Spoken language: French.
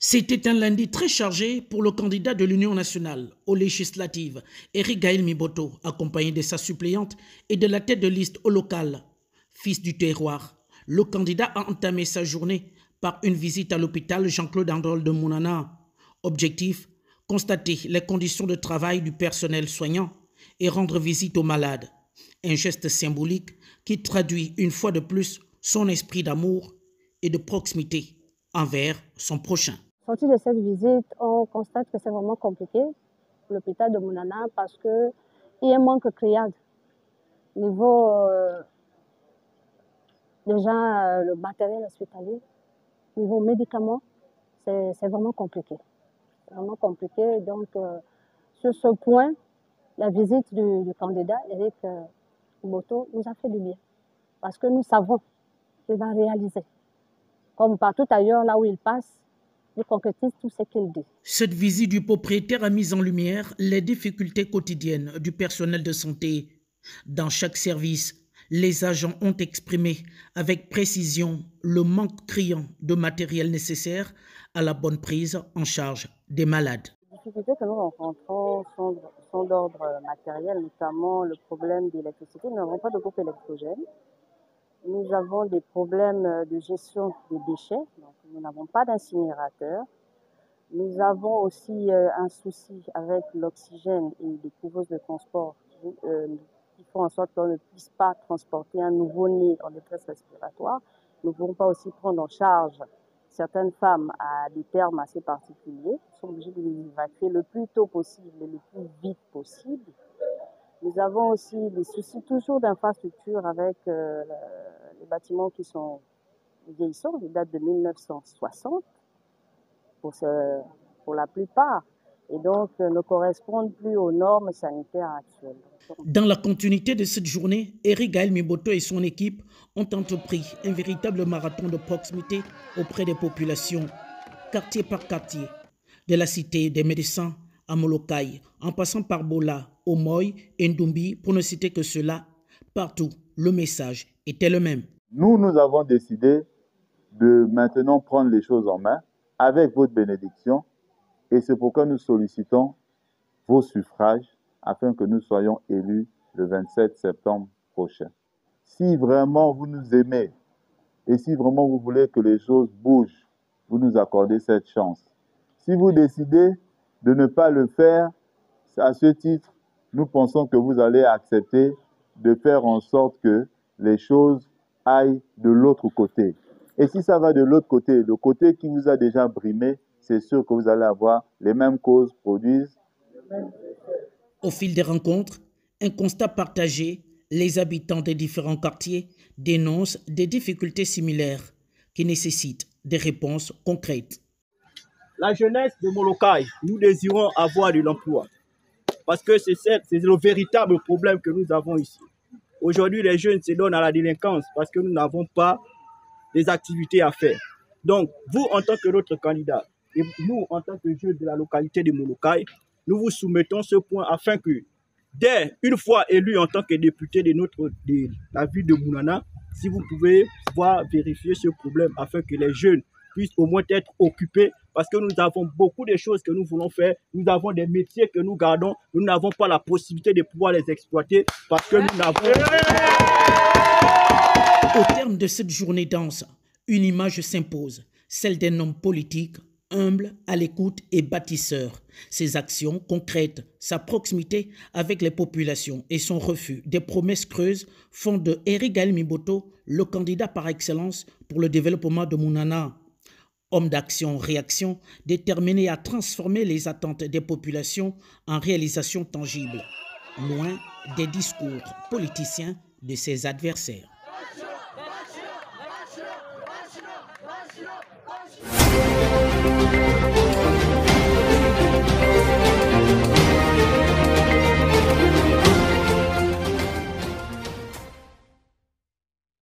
C'était un lundi très chargé pour le candidat de l'Union nationale aux législatives, Éric Gaël Miboto, accompagné de sa suppléante et de la tête de liste au local, fils du terroir. Le candidat a entamé sa journée par une visite à l'hôpital Jean-Claude Androl de Mounana. Objectif, constater les conditions de travail du personnel soignant et rendre visite aux malades. Un geste symbolique qui traduit une fois de plus son esprit d'amour et de proximité envers son prochain. Sorti de cette visite, on constate que c'est vraiment compliqué pour l'hôpital de Mounana parce qu'il y a un manque criard. Niveau déjà le matériel hospitalier, niveau médicaments, c'est vraiment compliqué. C'est vraiment compliqué. Donc sur ce point, la visite du candidat Éric Miboto nous a fait du bien parce que nous savons qu'il va réaliser. Comme partout ailleurs, là où il passe, il concrétise tout ce qu'il dit. Cette visite du propriétaire a mis en lumière les difficultés quotidiennes du personnel de santé. Dans chaque service, les agents ont exprimé avec précision le manque criant de matériel nécessaire à la bonne prise en charge des malades. Les difficultés que nous rencontrons sont d'ordre matériel, notamment le problème d'électricité. Nous n'avons pas de groupe électrogène. Nous avons des problèmes de gestion des déchets, donc nous n'avons pas d'incinérateur. Nous avons aussi un souci avec l'oxygène et les couveuses de transport qui font en sorte qu'on ne puisse pas transporter un nouveau-né en détresse respiratoire. Nous ne pouvons pas aussi prendre en charge certaines femmes à des termes assez particuliers. Nous sommes obligés de les évacuer le plus tôt possible et le plus vite possible. Nous avons aussi des soucis toujours d'infrastructure avec les bâtiments qui sont vieillissants, ils datent de 1960 pour la plupart, et donc ne correspondent plus aux normes sanitaires actuelles. Dans la continuité de cette journée, Éric Gaël Miboto et son équipe ont entrepris un véritable marathon de proximité auprès des populations, quartier par quartier, de la cité des médecins à Molokai, en passant par Bola, Omoy et Ndumbi, pour ne citer que cela. Partout, le message était le même. Nous avons décidé de maintenant prendre les choses en main avec votre bénédiction, et c'est pourquoi nous sollicitons vos suffrages afin que nous soyons élus le 27 septembre prochain. Si vraiment vous nous aimez et si vraiment vous voulez que les choses bougent, vous nous accordez cette chance. Si vous décidez de ne pas le faire, à ce titre, nous pensons que vous allez accepter de faire en sorte que les choses aillent de l'autre côté. Et si ça va de l'autre côté, le côté qui vous a déjà brimé, c'est sûr que vous allez avoir les mêmes causes produisent. Au fil des rencontres, un constat partagé, les habitants des différents quartiers dénoncent des difficultés similaires qui nécessitent des réponses concrètes. La jeunesse de Molokai, nous désirons avoir de l'emploi parce que c'est le véritable problème que nous avons ici. Aujourd'hui, les jeunes se donnent à la délinquance parce que nous n'avons pas des activités à faire. Donc, vous, en tant que notre candidat, et nous, en tant que jeunes de la localité de Molokai, nous vous soumettons ce point afin que, dès une fois élu en tant que député de la ville de Mounana, si vous pouvez pouvoir vérifier ce problème afin que les jeunes puissent au moins être occupés, parce que nous avons beaucoup de choses que nous voulons faire, nous avons des métiers que nous gardons, nous n'avons pas la possibilité de pouvoir les exploiter parce que nous n'avons... Au terme de cette journée dense, une image s'impose, celle d'un homme politique, humble, à l'écoute et bâtisseur. Ses actions concrètes, sa proximité avec les populations et son refus des promesses creuses font de Éric Gaël Miboto le candidat par excellence pour le développement de Mounana. Homme d'action-réaction, déterminé à transformer les attentes des populations en réalisations tangibles, loin des discours politiciens de ses adversaires.